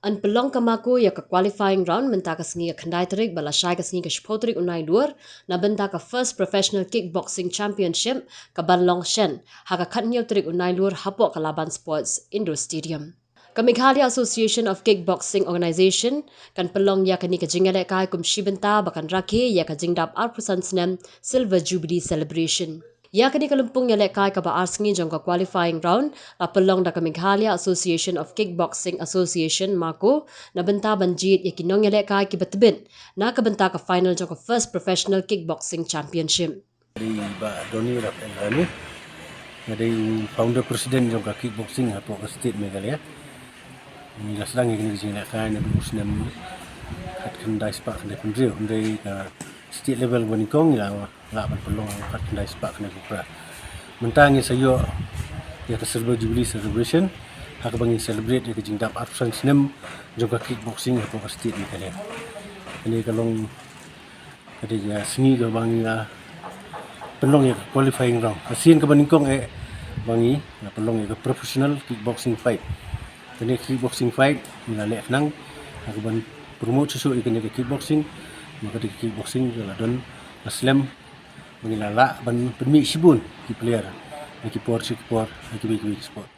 An Pynlong ka Mako ya ka qualifying round menta ka sengi ka khandai tarik bala shai ka sengi ka shpotarik unai luar na benta ka first professional kickboxing championship ka Pynlong Shen ha ka khatnyau tarik unai luar hapok ka Laban Sports Indoor Stadium. Ka Meghalaya Association of Kickboxing Organization kan Pynlong ya ka ni ka Jingïalehkai kumshi benta bakan Rakhe ya ka Jingdap arpusan Snem Silver Jubilee Celebration. Ya kini kalumpung Jingïalehkai ka baar sengi jong ka qualifying round la Pynlong da ka Meghalaya Association of Kickboxing Association Mako na benta banjit ya kinong Jingïalehkai ki batbin na ka benta ka final jong ka first professional kickboxing championship. Dari ba Doni Rakhe dari founder president jong ka kickboxing hapo ka state Meghalaya. Ni lasdang ni Jingïalehkai na Snem kat kendai spak kendai pendriu dari state level banikong ya la Pynlong kat kendai spak kendai kupra. Mentangi sayo ya ka Silver Jubilee celebration hak bangi celebrate ya ka Jingdap arsan Snem jong ka kickboxing hapo ka state Meghalaya. Ini kalong ada ya sengi ka bangi Pynlong ya qualifying round. Asin ka banikong bangi na Pynlong ya professional kickboxing fight. Ini kickboxing fight nila lek nang aku ban promote susu ikan jaga kickboxing maka di kickboxing jala don Snem mengilala ban permi sibun ki player ki por sport ki sport